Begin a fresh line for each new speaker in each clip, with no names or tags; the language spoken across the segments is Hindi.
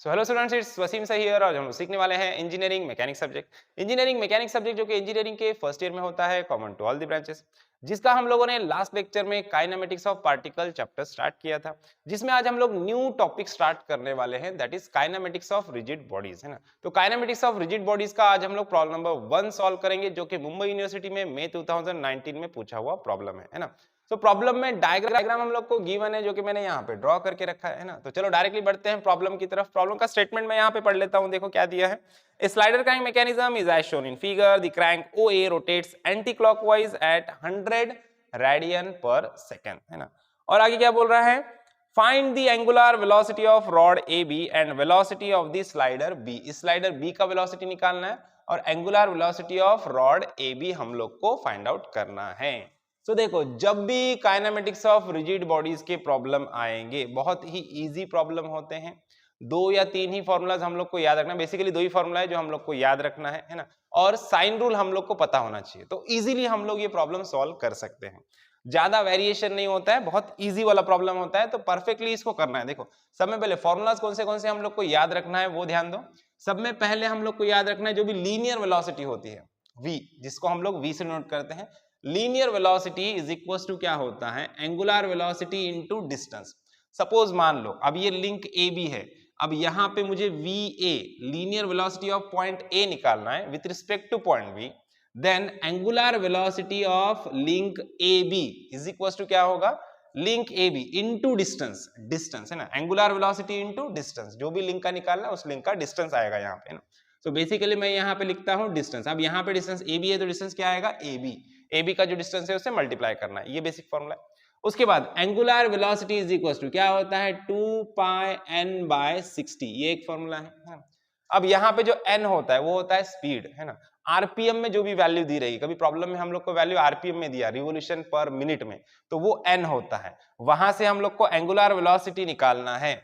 So hello students, it's Wasim सही और आज हम लोग सीखने वाले हैं engineering mechanics subject. Engineering mechanics subject जो कि इंजीनियरिंग के फर्स्ट ईयर में होता है, common to all the branches, जिसका हम लोगों ने लास्ट लेक्चर में kinematics of particle chapter start किया था, जिसमें आज हम लोग न्यू टॉपिक स्टार्ट करने वाले हैं, that is kinematics of rigid bodies, है ना। तो काइनेमेटिक्स ऑफ रिजिड बॉडीज का आज हम लोग प्रॉब्लम नंबर 1 सॉल्व करेंगे, जो कि मुंबई यूनिवर्सिटी में मई 2019 में पूछा हुआ प्रॉब्लम है ना। तो प्रॉब्लम में डायग्राम हम लोग को गिवन है, जो कि मैंने यहाँ पे ड्रॉ करके रखा है ना। तो चलो डायरेक्टली बढ़ते हैं प्रॉब्लम की तरफ। प्रॉब्लम का स्टेटमेंट मैं यहाँ पे पढ़ लेता हूँ, देखो क्या दिया है। A slider crank mechanism is as shown in figure. The crank OA rotates anti-clockwise at 100 radian per second, है ना। और आगे क्या बोल रहा है, Find the angular velocity of rod AB and velocity of the slider B. इस स्लाइडर B का वेलोसिटी निकालना है और angular velocity of rod AB हम लोग को फाइंड आउट करना है। तो देखो, जब भी काइनेमेटिक्स ऑफ रिजिड बॉडीज के प्रॉब्लम आएंगे, बहुत ही इजी प्रॉब्लम होते हैं। 2 या 3 ही फॉर्मूलाज हम लोग को याद रखना है, बेसिकली 2 ही फॉर्मूला है जो हम लोग को याद रखना है ना। और साइन रूल हम लोग को पता होना चाहिए, तो इजीली हम लोग ये प्रॉब्लम सॉल्व कर सकते हैं। ज्यादा वेरिएशन नहीं होता है, बहुत इजी वाला प्रॉब्लम होता है, तो परफेक्टली इसको करना है। देखो, सब में पहले फॉर्मूलाज कौन से हम लोग को याद रखना है वो ध्यान दो। सब में पहले हम लोग को याद रखना है जो भी लीनियर वेलोसिटी होती है, v, जिसको हम लोग v से नोट करते हैं। Linear velocity is equal to क्या होता है, angular velocity into distance. Suppose मान लो अब ये लिंक ए बी है, अब यहाँ पे मुझे V A, linear velocity of point A निकालना है with respect to point B, then angular velocity of link A B is equal to क्या होगा, link A B into distance, distance है ना, एंगुलर वेलोसिटी इंटू डिस्टेंस, जो भी लिंक का निकालना है उस लिंक का डिस्टेंस आएगा यहाँ पे ना। तो बेसिकली मैं यहाँ पे लिखता हूँ डिस्टेंस। अब यहाँ पे डिस्टेंस ए बी है तो डिस्टेंस क्या आएगा, ए बी, ए बी का जो डिस्टेंस है उससे मल्टीप्लाई करना है, ये बेसिक फॉर्मूला है। उसके बाद angular velocity is equal to क्या होता है, 2 पाई एन बाय 60, ये एक फॉर्मूला है। अब यहाँ पे जो एन होता है वो होता है स्पीड, है ना। आरपीएम में जो भी वैल्यू दी रहेगी, कभी प्रॉब्लम में हम लोग को वैल्यू आरपीएम में दिया, रिवोल्यूशन पर मिनट में, तो वो एन होता है। वहां से हम लोग को एंगुलर वेलोसिटी निकालना है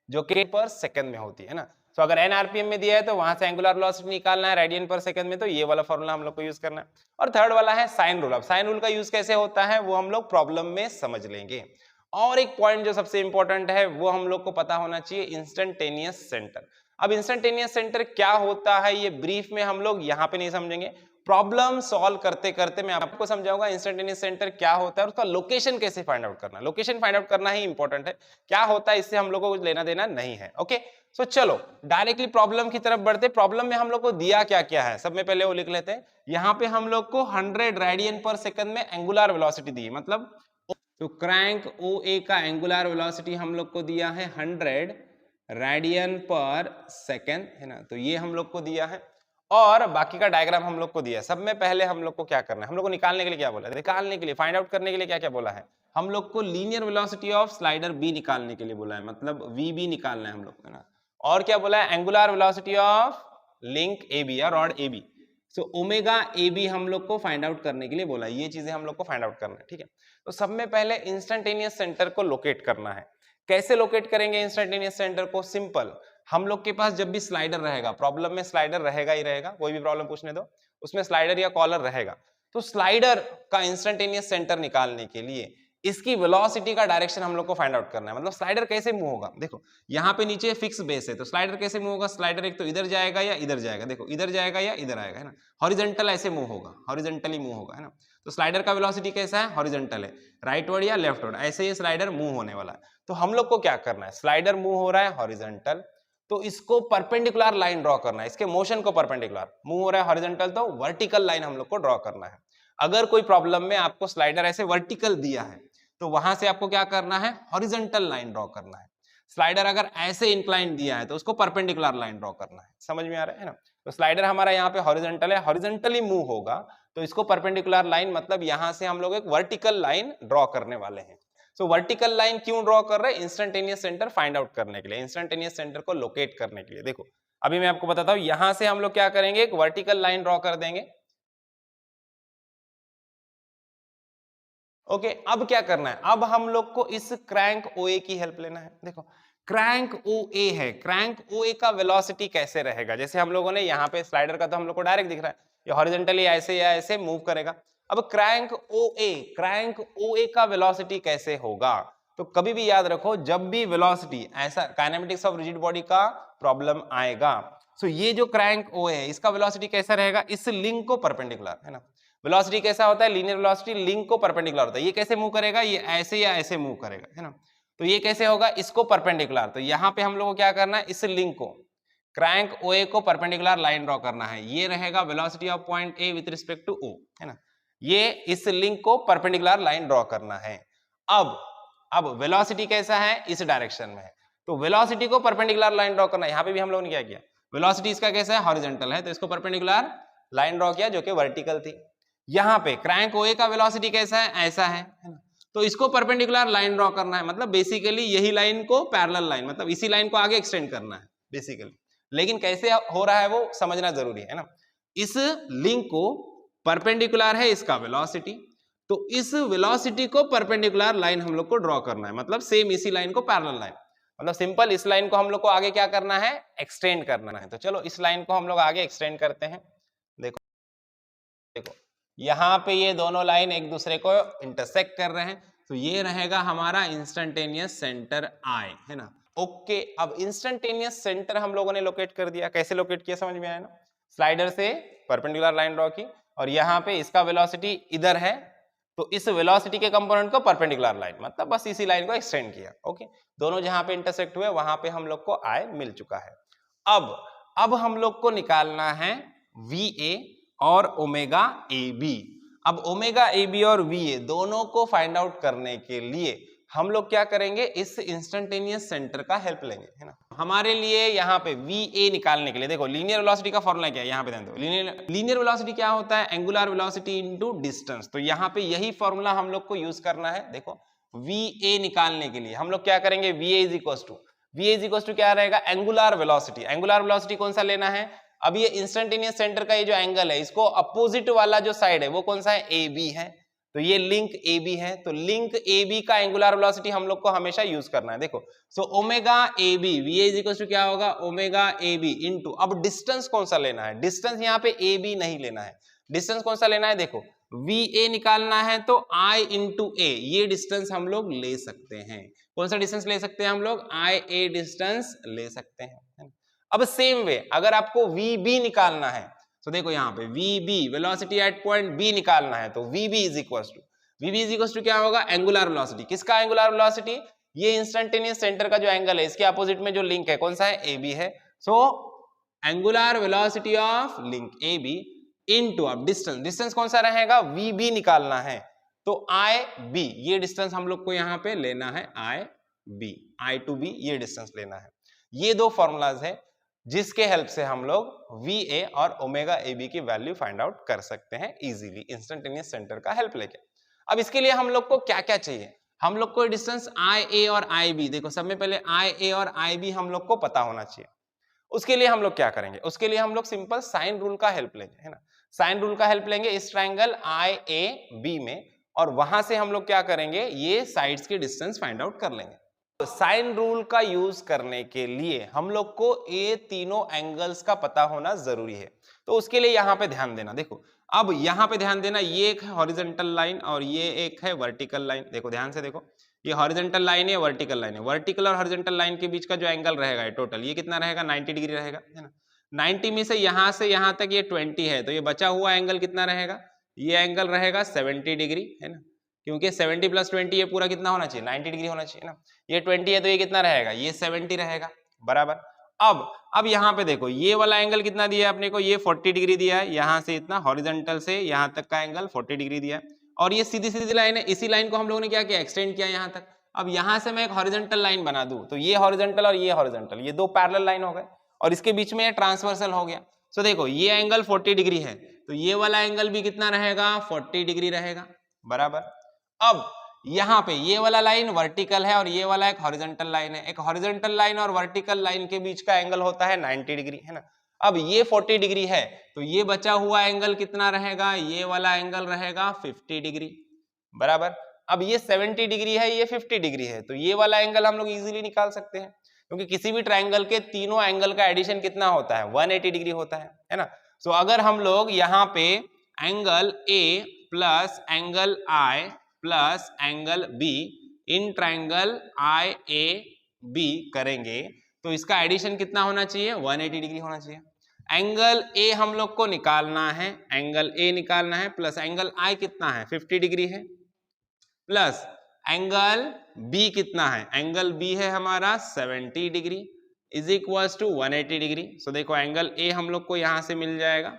जो कि पर सेकंड में होती है ना। तो अगर एन आरपीएम में दिया है तो वहां से एंगुलर वेलोसिटी निकालना है रेडियन पर सेकंड में, तो ये वाला फॉर्मूला हम लोग को यूज करना है। और थर्ड वाला है साइन रूल। अब साइन रूल का यूज कैसे होता है वो हम लोग प्रॉब्लम में समझ लेंगे। और एक पॉइंट जो सबसे इंपॉर्टेंट है वो हम लोग को पता होना चाहिए, इंस्टेंटेनियस सेंटर। अब इंस्टेंटेनियस सेंटर क्या होता है ये ब्रीफ में हम लोग यहाँ पे नहीं समझेंगे, प्रॉब्लम सॉल्व करते करते मैं आपको समझाऊंगा इंस्टेंटेनियस सेंटर क्या होता है और उसका लोकेशन कैसे फाइंड आउट करना है। लोकेशन फाइंड आउट करना ही इंपॉर्टेंट है, क्या होता है इससे हम लोग को कुछ लेना देना नहीं है। ओके, सो चलो डायरेक्टली प्रॉब्लम की तरफ बढ़ते। प्रॉब्लम में हम लोग को दिया क्या क्या है, सब में पहले वो लिख लेते हैं। यहाँ पे हम लोग को 100 रेडियन पर सेकंड में एंगुलर वेलोसिटी दी है, मतलब तो क्रैंक ओ ए का एंगुलर वेलोसिटी हम लोग को दिया है 100 रेडियन पर सेकेंड, है ना। तो ये हम लोग को दिया है और बाकी का डायग्राम हम लोग को दिया है। सब में पहले हम लोग को क्या करना है, हम लोग को निकालने के लिए क्या बोला है, निकालने के लिए फाइंड आउट करने के लिए क्या क्या बोला है, हम लोग को linear velocity of slider B निकालने के लिए बोला है, मतलब वी बी निकालना है हम लोग को, है ना। और क्या बोला है, angular velocity of link A B या rod A B, so omega A B हम लोग को फाइंड आउट करने के लिए बोला है। ये चीजें हम लोग को फाइंड आउट करना है, ठीक है। तो सब में पहले इंस्टेंटेनियस सेंटर को लोकेट करना है। कैसे लोकेट करेंगे इंस्टेंटेनियस सेंटर को, सिंपल, हम लोग के पास जब भी स्लाइडर रहेगा, प्रॉब्लम में स्लाइडर रहेगा ही रहेगा, कोई भी प्रॉब्लम पूछने दो उसमें स्लाइडर या कॉलर रहेगा, तो स्लाइडर का इंस्टेंटेनियस सेंटर निकालने के लिए इसकी वेलोसिटी का डायरेक्शन हम लोग को फाइंड आउट करना है। मतलब स्लाइडर कैसे मूव होगा, देखो यहाँ पे नीचे फिक्स बेस है, तो स्लाइडर कैसे मूव होगा, स्लाइडर एक तो इधर जाएगा या इधर जाएगा, देखो इधर जाएगा या इधर आएगा, है ना। हॉरिजॉन्टल ऐसे मूव होगा, हॉरिजॉन्टली मूव होगा, है ना। तो स्लाइडर का वेलोसिटी कैसा है, हॉरिजॉन्टल है, राइटवर्ड या लेफ्टवर्ड, ऐसे ये स्लाइडर मूव होने वाला है। तो हम लोग को क्या करना है, स्लाइडर मूव हो रहा है हॉरिजॉन्टल, तो इसको परपेंडिकुलर लाइन ड्रॉ करना है, इसके मोशन को परपेंडिकुलर, मूव हो रहा है हॉरिजॉन्टल तो वर्टिकल लाइन हम लोग को ड्रॉ करना है। अगर कोई प्रॉब्लम में आपको स्लाइडर ऐसे वर्टिकल दिया है तो वहां से आपको क्या करना है, हॉरिजॉन्टल लाइन ड्रॉ करना है। स्लाइडर अगर ऐसे इंक्लाइन दिया है तो उसको परपेंडिकुलर लाइन ड्रॉ करना है। समझ में आ रहा है ना। तो स्लाइडर हमारा यहाँ पे हॉरिजॉन्टल है, हॉरिजॉन्टली मूव होगा तो इसको परपेंडिकुलर लाइन, मतलब यहां से हम लोग एक वर्टिकल लाइन ड्रॉ करने वाले हैं। सो वर्टिकल लाइन क्यों ड्रॉ कर रहे हैं, इंस्टेंटेनियस सेंटर फाइंड आउट करने के लिए, इंस्टेंटेनियस सेंटर को लोकेट करने के लिए। देखो अभी मैं आपको बताता हूं, यहां से हम लोग क्या करेंगे, एक वर्टिकल लाइन ड्रॉ कर देंगे। ओके, अब क्या करना है, अब हम लोग को इस क्रैंक ओए की हेल्प लेना है। देखो क्रैंक ओए है, क्रैंक ओए का वेलोसिटी कैसे रहेगा, जैसे हम लोगों ने यहाँ पे स्लाइडर का तो हम लोग को डायरेक्ट दिख रहा है, ये हॉरिजॉन्टली ऐसे या ऐसे मूव करेगा। अब क्रैंक ओए का वेलोसिटी कैसे होगा, तो कभी भी याद रखो जब भी वेलोसिटी ऐसा काइनेमेटिक्स ऑफ रिजिड बॉडी का प्रॉब्लम आएगा, सो ये जो क्रैंक ओ है इसका वेलोसिटी कैसा रहेगा, इस लिंक को परपेंडिकुलर, है ना। वेलोसिटी कैसा होता है, लीनियर वेलोसिटी लिंक को परपेंडिकुलर होता है। ये कैसे मूव करेगा, ये ऐसे या ऐसे मूव करेगा, है ना। तो ये कैसे होगा, इसको परपेंडिकुलर। तो यहाँ पे हम लोग को क्या करना है, इस लिंक को क्रैंक OA को परपेंडिकुलर लाइन ड्रॉ करना है। ये रहेगा velocity of point A with respect to O, है ना। ये इस लिंक को परपेंडिकुलर लाइन ड्रॉ करना है। अब वेलोसिटी कैसा है, इस डायरेक्शन में है, तो वेलोसिटी को परपेंडिकुलर लाइन ड्रॉ करना है। यहाँ पे भी हम लोगों ने क्या किया, वेलोसिटी इसका कैसा है, हॉरिजॉन्टल है, तो इसको परपेंडिकुलर लाइन ड्रॉ किया जो कि वर्टिकल थी। यहाँ पे क्रैंक OA का वेलोसिटी कैसा है, ऐसा है ना? तो इसको परपेंडिकुलर लाइन ड्रॉ करना है, मतलब बेसिकली यही लाइन को पैरेलल लाइन, मतलब इसी लाइन को आगे एक्सटेंड करना है बेसिकली। लेकिन कैसे हो रहा है वो समझना जरूरी है ना। इस लिंक को परपेंडिकुलर है इसका वेलोसिटी, तो इस वेलोसिटी को परपेंडिकुलर लाइन हम लोग को ड्रॉ करना है, मतलब सेम इसी लाइन को पैरेलल लाइन, मतलब सिंपल इस लाइन को हम लोग को आगे क्या करना है, एक्सटेंड करना है। तो चलो इस लाइन को हम लोग आगे एक्सटेंड करते हैं। देखो यहाँ पे ये दोनों लाइन एक दूसरे को इंटरसेक्ट कर रहे हैं, तो ये रहेगा हमारा इंस्टेंटेनियस सेंटर आई, है ना। ओके, अब इंस्टेंटेनियस सेंटर हम लोगों ने लोकेट कर दिया। कैसे लोकेट किया समझ में आया ना, स्लाइडर से परपेंडिकुलर लाइन ड्रॉ की और यहाँ पे इसका वेलोसिटी इधर है, तो इस वेलोसिटी के कंपोनेंट को परपेंडिकुलर लाइन, मतलब बस इसी लाइन को एक्सटेंड किया। ओके, दोनों जहां पे इंटरसेक्ट हुए वहां पे हम लोग को आई मिल चुका है। अब हम लोग को निकालना है VA और ओमेगा AB। अब ओमेगा AB और VA दोनों को फाइंड आउट करने के लिए हम लोग क्या करेंगे, इस इंस्टेंटेनियस सेंटर का हेल्प लेंगे, है ना। हमारे लिए यहाँ पे VA निकालने के लिए देखो लीनियर वेलोसिटी का फॉर्मूला क्या है, यहाँ पे ध्यान दो। लीनियर वेलोसिटी क्या होता है, एंगुलर वेलोसिटी इनटू डिस्टेंस। तो यहाँ पे यही फॉर्मूला हम लोग को यूज करना है। देखो VA निकालने के लिए हम लोग क्या करेंगे, VA इज इक्वल टू क्या रहेगा, एंगुलर वेलोसिटी। एंगुलर वेलोसिटी कौन सा लेना है, अब ये इंस्टेंटेनियस सेंटर का ये जो एंगल है, इसको अपोजिट वाला जो साइड है वो कौन सा है, AB है, तो ये लिंक AB है। तो लिंक AB का एंगुलर वेलोसिटी हम लोग को हमेशा यूज करना है। देखो so omega AB, VA is equal to क्या होगा, ओमेगा AB इनटू, अब डिस्टेंस कौन सा लेना है, डिस्टेंस यहाँ पे AB नहीं लेना है, डिस्टेंस कौन सा लेना है, देखो VA निकालना है तो I इंटू A, ये डिस्टेंस हम लोग ले सकते हैं। कौन सा डिस्टेंस ले सकते हैं हम लोग, IA डिस्टेंस ले सकते हैं। अब सेम वे अगर आपको VB निकालना है, तो देखो यहाँ पे VB velocity at point B निकालना है, तो VB इज इक्वल टू क्या होगा, एंगुलर वेलोसिटी। किसका एंगुलर वेलोसिटी, ये इंस्टेंटेनियस सेंटर का जो एंगल है इसके अपोजिट में जो लिंक है कौन सा है, AB है। So angular velocity of link AB into, अब डिस्टेंस कौन सा रहेगा, VB निकालना है, तो IB, ये डिस्टेंस हम लोग को यहाँ पे लेना है, I to B ये डिस्टेंस लेना है। ये दो फॉर्मूलाज है जिसके हेल्प से हम लोग VA और ओमेगा AB की वैल्यू फाइंड आउट कर सकते हैं इजीली इंस्टेंटेनियस सेंटर का हेल्प लेके। अब इसके लिए हम लोग को क्या क्या चाहिए, हम लोग को डिस्टेंस IA और IB, देखो सब में पहले IA और IB हम लोग को पता होना चाहिए। उसके लिए हम लोग क्या करेंगे, उसके लिए हम लोग सिंपल साइन रूल का हेल्प लेंगे, है ना। साइन रूल का हेल्प लेंगे इस ट्राइंगल IAB में, और वहां से हम लोग क्या करेंगे, ये साइड्स के डिस्टेंस फाइंड आउट कर लेंगे। तो साइन रूल का यूज करने के लिए हम लोग को ये तीनों एंगल्स का पता होना जरूरी है। तो उसके लिए यहाँ पे ध्यान देना, देखो अब यहाँ पे ध्यान देना, ये एक हॉरिजॉन्टल लाइन और ये एक है वर्टिकल लाइन। देखो ध्यान से देखो, ये हॉरिजॉन्टल लाइन है, वर्टिकल लाइन है। वर्टिकल और हॉरिजॉन्टल लाइन के बीच का जो एंगल रहेगा टोटल ये कितना रहेगा, 90 डिग्री रहेगा, है ना। 90 में से यहाँ तक ये 20 है, तो ये बचा हुआ एंगल कितना रहेगा, ये एंगल रहेगा 70 डिग्री, है ना, क्योंकि 70 प्लस 20 ये पूरा कितना होना चाहिए, 90 डिग्री होना चाहिए ना। ये 20 है तो ये कितना रहेगा, ये 70 रहेगा, बराबर। अब यहाँ पे देखो ये वाला एंगल कितना दिया है अपने को, ये 40 डिग्री दिया है, यहाँ से इतना हॉरिजॉन्टल से यहाँ तक का एंगल 40 डिग्री दिया है, और ये सीधी सीधी लाइन है, इसी लाइन को हम लोगों ने क्या किया, एक्सटेंड किया यहाँ तक। अब यहाँ से मैं एक हॉरिजॉन्टल लाइन बना दूं, तो ये हॉरिजॉन्टल और ये हॉरिजॉन्टल, ये दो पैरेलल लाइन हो गए, और इसके बीच में ट्रांसवर्सल हो गया। सो देखो ये एंगल 40 डिग्री है, तो ये वाला एंगल भी कितना रहेगा, 40 डिग्री रहेगा, बराबर। अब यहाँ पे ये वाला लाइन वर्टिकल है और ये वाला एक हॉरिजॉन्टल लाइन है। एक हॉरिजॉन्टल लाइन और वर्टिकल लाइन के बीच का एंगल होता है 90 डिग्री, है ना। अब ये 40 डिग्री है, तो ये बचा हुआ एंगल कितना रहेगा, ये वाला एंगल रहेगा 50 डिग्री, बराबर। अब ये 70 डिग्री है, ये 50 डिग्री है, तो ये वाला एंगल हम लोग इजीली निकाल सकते हैं, क्योंकि किसी भी ट्राइंगल के तीनों एंगल का एडिशन कितना होता है, 180 डिग्री होता है ना। सो अगर हम लोग यहाँ पे angle A plus angle I plus angle B in triangle I A B करेंगे तो इसका एडिशन कितना होना चाहिए, 180 डिग्री होना चाहिए। एंगल ए हम लोग को निकालना है, एंगल ए निकालना है, प्लस एंगल आई कितना है 50 डिग्री है, प्लस एंगल बी कितना है, एंगल बी है हमारा 70 degree is equal to 180 degree. So देखो एंगल ए हम लोग को यहां से मिल जाएगा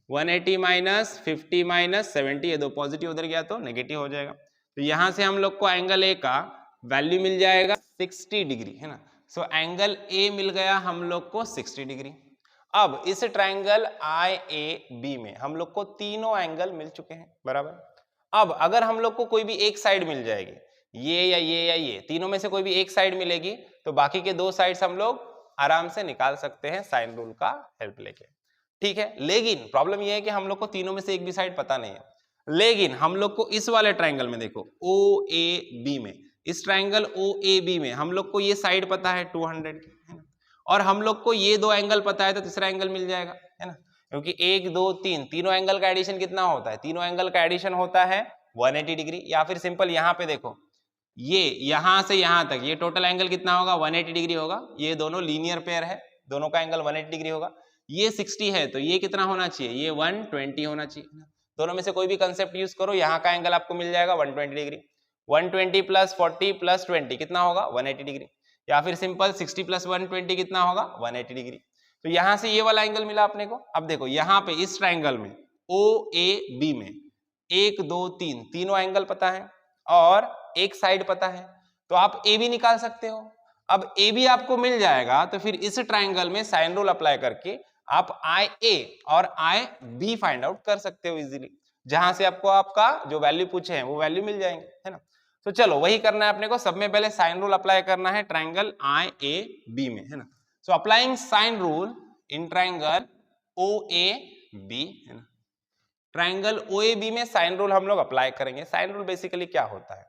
180 माइनस 50 माइनस 70, ये दो पॉजिटिव उधर गया तो नेगेटिव हो जाएगा। तो यहां से हम लोग को एंगल ए का वैल्यू मिल जाएगा 60 डिग्री है ना। सो एंगल ए मिल गया हम लोग को 60 डिग्री। अब इस ट्राइंगल आई ए बी में हम लोग को तीनों एंगल मिल चुके हैं बराबर। अब अगर हम लोग को कोई भी एक साइड मिल जाएगी, ये या ये या ये तीनों में से कोई भी एक साइड मिलेगी, तो बाकी के दो साइड्स हम लोग आराम से निकाल सकते हैं साइन रूल का हेल्प लेके, ठीक है। लेकिन प्रॉब्लम ये है कि हम लोग को तीनों में से एक भी साइड पता नहीं है। लेकिन हम लोग को इस वाले ट्राइंगल में देखो ओ ए बी में, इस ट्राइंगल ओ ए बी में हम लोग को ये साइड पता है 200 की, है ना, और हम लोग को ये दो एंगल पता है, तो तीसरा एंगल मिल जाएगा, है ना, क्योंकि 1 2 3 तीनों एंगल का एडिशन कितना होता है, तीनों एंगल का एडिशन होता है 180 डिग्री। या फिर सिंपल यहाँ पे देखो, ये यहां से यहां तक ये टोटल एंगल कितना होगा 180 डिग्री होगा। ये दोनों लीनियर पेयर है, दोनों का एंगल 180 डिग्री होगा। ये 60 है तो ये कितना होना चाहिए, ये 120 होना चाहिए। दोनों में से कोई भी कंसेप्ट यूज करो, यहाँ का एंगल आपको मिल जाएगा 120 डिग्री। 120 प्लस 40 प्लस 20 कितना होगा 180 डिग्री। या फिर सिंपल 60 प्लस 120 कितना होगा 180 डिग्री। तो यहां से ये वाला एंगल मिला अपने को। अब देखो यहाँ पे इस ट्राइंगल में ओ ए बी में 1 2 3 तीनों एंगल पता है और एक साइड पता है, तो आप ए बी निकाल सकते हो। अब ए बी आपको मिल जाएगा तो फिर इस ट्राइंगल में साइन रूल अप्लाई करके आप आई ए और आई बी फाइंड आउट कर सकते हो इजीली, जहां से आपको आपका जो वैल्यू पूछे हैं वो वैल्यू मिल जाएंगे, है ना। तो चलो वही करना है अपने को। सब में पहले साइन रूल अप्लाई करना है ट्राइंगल आई ए बी में, है ना। So applying sine rule in triangle O A B, है ना। ट्राइंगल ओ ए बी में साइन रूल हम लोग अप्लाई करेंगे। साइन रूल बेसिकली क्या होता है,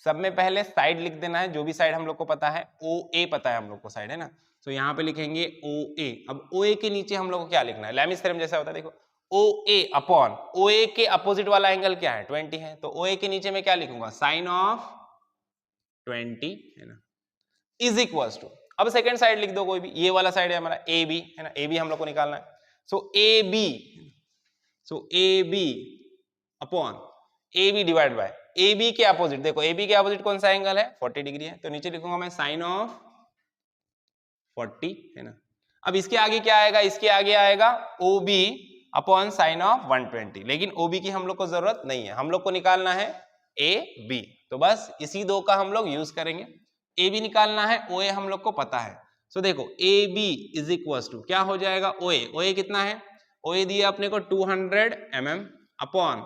सब में पहले साइड लिख देना है, जो भी साइड हम लोग को पता है, ओ ए पता है हम लोग को साइड, है ना। तो यहाँ पे लिखेंगे ओ ए। अब ओ ए के नीचे हम लोग को क्या लिखना है, लैमिस थ्योरम जैसा होता है, देखो ओ ए अपॉन ओ ए के अपोजिट वाला एंगल क्या है 20 है, तो ओ ए के नीचे में क्या लिखूंगा साइन ऑफ 20, है ना, इज इक्वल्स टू, अब सेकंड साइड लिख दो कोई भी, ये वाला साइड है हमारा ए बी, है ना, ए बी हम लोग को निकालना है। So A B upon A B divide by A B के अपोजिट, देखो ए बी के अपोजिट कौन सा एंगल है 40 डिग्री है, तो नीचे लिखूंगा मैं साइन ऑफ 40, है ना। अब इसके आगे क्या आएगा, इसके आगे आएगा O B upon sine of 120, लेकिन ओ बी की हम लोग को जरूरत नहीं है, हम लोग को निकालना है ए बी, तो बस इसी दो का हम लोग यूज करेंगे। ए बी निकालना है, ओ ए हम लोग को पता है। सो देखो A B is equal to क्या हो जाएगा ओ ए कितना है, ओ ए दिया अपने को 200 mm अपॉन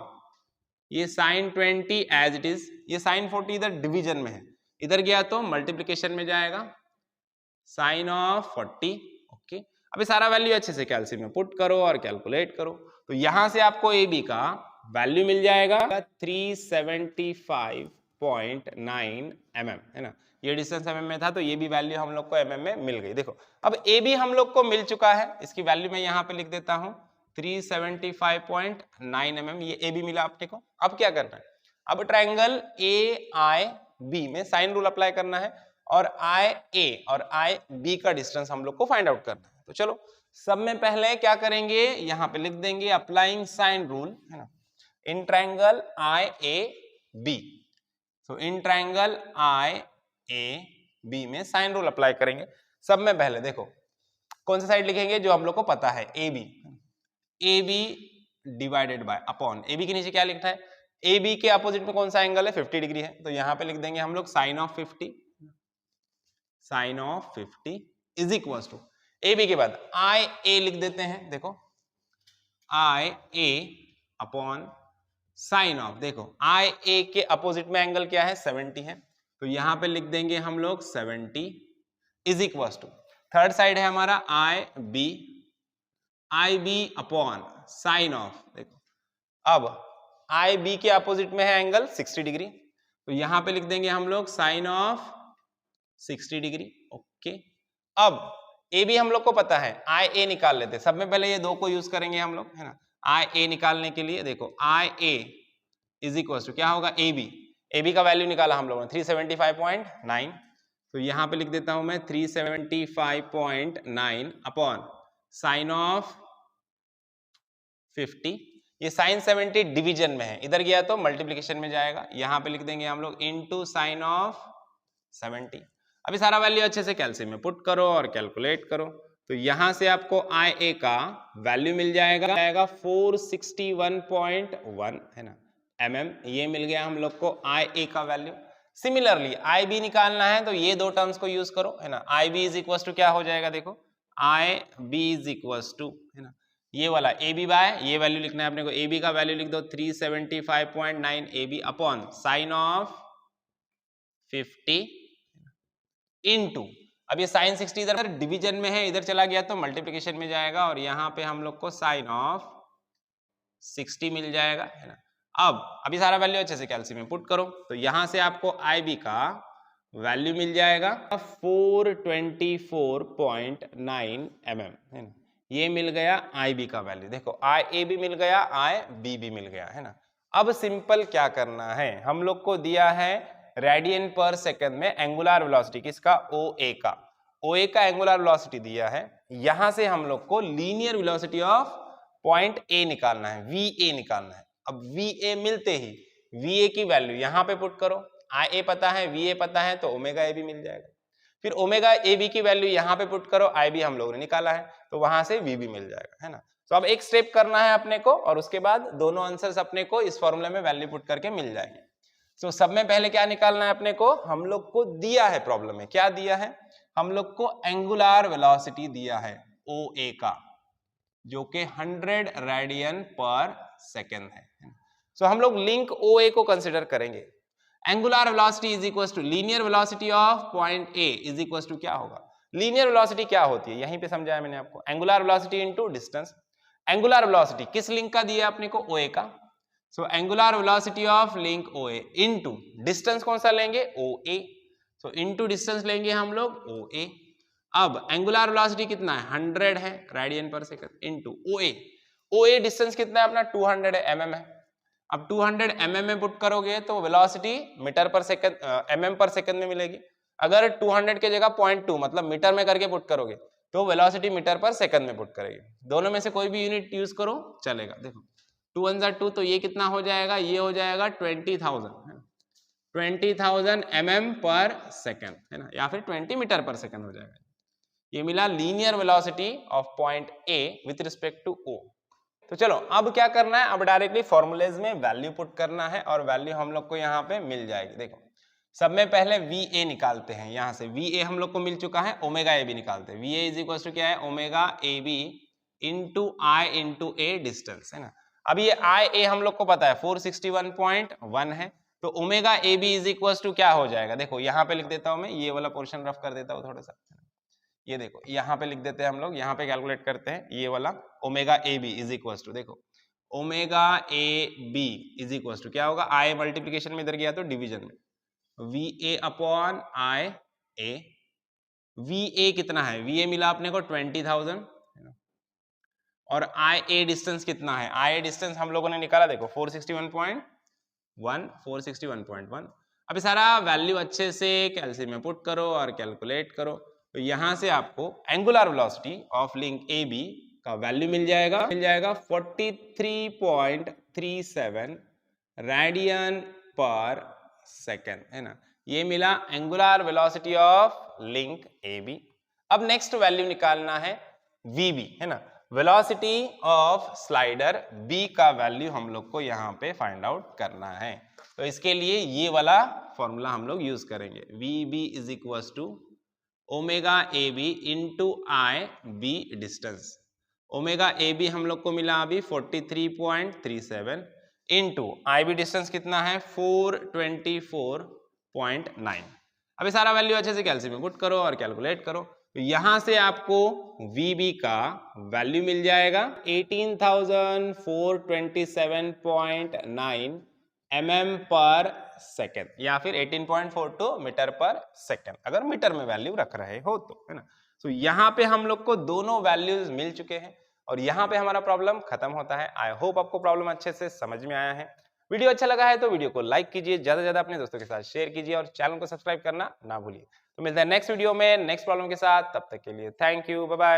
ये साइन 20 एज इट इज, ये साइन 40 इधर डिवीजन में है, इधर गया तो मल्टीप्लिकेशन में जाएगा साइन ऑफ 40, ओके। अभी सारा वैल्यू अच्छे से कैलसी में पुट करो और कैलकुलेट करो, तो यहां से आपको ए बी का वैल्यू मिल जाएगा 375.9 mm, है ना। ये डिस्टेंस mm में था तो ये भी वैल्यू हम लोग को mm में मिल गई। देखो अब ए बी हम लोग को मिल चुका है, इसकी वैल्यू मैं यहाँ पे लिख देता हूँ 375.9 mm, ये ए बी मिला अपने को। अब क्या करना है, अब ट्राइंगल ए आई बी में साइन रूल अप्लाई करना है और आई ए और आई बी का डिस्टेंस हम लोग को फाइंड आउट करना है। तो चलो सब में पहले क्या करेंगे, यहाँ पे लिख देंगे अप्लाइंग साइन रूल, है ना, इन ट्राइंगल आई ए बी। तो इन ट्राइंगल आई ए बी में साइन रूल अप्लाई करेंगे। सब में पहले देखो कौन सा साइड लिखेंगे, जो हम लोग को पता है A B, A B divided by upon, A B के नीचे क्या लिखना है, ए बी के अपोजिट में कौन सा एंगल है 50 डिग्री है, तो यहाँ पे लिख देंगे हम लोग sine of 50, sine of 50 is equal to A B के बाद आई ए लिख देते हैं, देखो I A upon sine of, देखो आई ए के अपोजिट में एंगल क्या है 70 है, तो यहां पे लिख देंगे हम लोग 70 is equal to, third side है हमारा I B upon sine of, देखो अब आई बी के अपोजिट में है एंगल 60 डिग्री, तो यहां पे लिख देंगे हम लोग साइन ऑफ 60 डिग्री, ओके। अब ए बी हम लोग को पता है, आई ए निकाल लेते हैं। सब में पहले ये दो को यूज करेंगे हम लोग, है ना। आई ए निकालने के लिए देखो I A is equal to क्या होगा ए बी, ए बी का वैल्यू निकाला हम लोगों ने 375.9, तो यहाँ पे लिख देता हूं मैं 375.9 अपॉन साइन ऑफ 50, ये साइन 70 डिवीजन में है, इधर गया तो मल्टीप्लिकेशन में जाएगा, यहाँ पे लिख देंगे हम लोग इनटू साइन ऑफ 70। अभी सारा वैल्यू अच्छे से कैल्सियम में पुट करो और कैलकुलेट करो, तो यहां से आपको आई ए का वैल्यू मिल जाएगा 461.1 है ना mm, ये मिल गया हम लोग को आई ए का वैल्यू। सिमिलरली आई बी निकालना है तो ये दो टर्म्स को यूज करो है ना, आई बी इज इक्वल टू क्या हो जाएगा, देखो आई बी इज इक्वल टू है ना ये वाला ए बी बाय ये वैल्यू लिखना है अपने को, ए बी का वैल्यू लिख दो 375.9 A B upon sine of 50 into, अब ये साइन 60 इधर डिवीजन में है, इधर चला गया तो मल्टीप्लिकेशन में जाएगा और यहाँ पे हम लोग को साइन ऑफ 60 मिल जाएगा है ना। अब अभी सारा वैल्यू अच्छे से कैल्सियम में पुट करो, तो यहाँ से आपको आई बी का वैल्यू मिल जाएगा 424.9 mm है ना, ये मिल गया आई बी का वैल्यू। देखो आई ए भी मिल गया, आई बी भी मिल गया है ना। अब सिंपल क्या करना है, हम लोग को दिया है रेडियन पर सेकंड में एंगुलर वेलोसिटी किसका, ओ ए का, ओ ए का एंगुलर वेलोसिटी दिया है, यहां से हम लोग को linear velocity of point A निकालना है, वी ए निकालना है। अब वी ए मिलते ही वी ए की वैल्यू यहां पे पुट करो, आई ए पता है वी ए पता है तो ओमेगा ए भी मिल जाएगा, फिर ओमेगा ए बी की वैल्यू यहां पे पुट करो, आई बी हम लोगों ने निकाला है तो वहां से वी भी मिल जाएगा है ना। तो अब एक स्टेप करना है अपने को और उसके बाद दोनों आंसर्स अपने को इस फॉर्मूले में वैल्यू पुट करके मिल जाएंगे। तो सब में पहले क्या निकालना है अपने को, हम लोग को दिया है प्रॉब्लम में, क्या दिया है, हम लोग को एंगुलर वेलोसिटी दिया है ओ ए का जो कि 100 रेडियन पर सेकेंड है। सो हम लोग लिंक ओ ए को कंसिडर करेंगे, angular velocity is equal to linear velocity of point A is equal to क्या होगा, लीनियर वेलोसिटी क्या होती है यहीं पे समझाया मैंने आपको, angular velocity into distance. Angular velocity किस लिंक का दिया अपने को, ओ ए का, so angular velocity of link O A into distance कौन सा लेंगे, ओ ए, सो इनटू डिस्टेंस लेंगे हम लोग ओ ए। अब एंगुलर वेलोसिटी कितना है 100 है radian per second into O A, O A distance कितना है अपना 200 है, mm है। अब 200 mm में पुट करोगे तो वेलोसिटी मीटर पर सेकंड mm पर सेकंड में मिलेगी, अगर 200 के जगह 0.2 मतलब मीटर में करके पुट करोगे तो वेलोसिटी मीटर पर सेकंड में पुट करेगी, दोनों में से कोई भी यूनिट यूज करो चलेगा। देखो 2 1 2 तो ये कितना हो जाएगा, ये हो जाएगा 20,000 mm पर सेकंड है ना, या फिर 20 मीटर पर सेकंड हो जाएगा। ये मिला linear velocity of point A with respect to O. तो चलो अब क्या करना है, अब डायरेक्टली फॉर्मूलेज में वैल्यू पुट करना है और वैल्यू हम लोग को यहाँ पे मिल जाएगी। देखो सब में पहले वी ए निकालते हैं, यहाँ से वी ए हम लोग को मिल चुका है, ओमेगा ए बी निकालते हैं। V A is equal to क्या है, omega A B into I into A distance है ना। अब ये आई ए हम लोग को पता है 461.1 है, तो omega A B is equal to क्या हो जाएगा, देखो यहाँ पे लिख देता हूं मैं, ये वाला पोर्शन रफ कर देता हूँ थोड़ा सा, ये देखो यहाँ पे लिख देते हैं हम लोग, यहाँ पे कैलकुलेट करते हैं ये वाला omega A B is equal to, देखो omega A B is equal to क्या होगा, आई मल्टीप्लीकेशन में इधर गया तो डिवीजन में, V A upon I A, V A कितना है, वी ए मिला अपने को 20,000 और आई ए डिस्टेंस कितना है, आई ए डिस्टेंस हम लोगों ने निकाला देखो 461.1। अभी सारा वैल्यू अच्छे से कैल्सियम में पुट करो और कैलकुलेट करो, तो यहां से आपको angular velocity of link A B का वैल्यू मिल जाएगा 43.37 रेडियन पर सेकेंड है ना, ये मिला angular velocity of link A B. अब नेक्स्ट वैल्यू निकालना है वी बी है ना, वेलोसिटी ऑफ स्लाइडर बी का वैल्यू हम लोग को यहाँ पे फाइंड आउट करना है, तो इसके लिए ये वाला फॉर्मूला हम लोग यूज करेंगे, V B is equal to omega A B into I B distance. Omega A B हम लोग को मिला अभी 43.37 इंटू आई बी डिस्टेंस कितना है 424.9। अभी सारा वैल्यू अच्छे से कैल्सियम में पुट करो और कैलकुलेट करो, तो यहां से आपको VB का वैल्यू मिल जाएगा 18,427.9 mm पर सेकेंड या फिर 18.42 मीटर पर सेकेंड, अगर मीटर में वैल्यू रख रहे हो तो है ना। तो यहाँ पे हम लोग को दोनों वैल्यूज मिल चुके हैं और यहाँ पे हमारा प्रॉब्लम खत्म होता है। आई होप आपको प्रॉब्लम अच्छे से समझ में आया है। वीडियो अच्छा लगा है तो वीडियो को लाइक कीजिए, ज़्यादा से ज़्यादा अपने दोस्तों के साथ शेयर कीजिए और चैनल को सब्सक्राइब करना ना भूलिए। तो मिलते हैं नेक्स्ट वीडियो में नेक्स्ट प्रॉब्लम के साथ, तब तक के लिए थैंक यू, बाय बाय।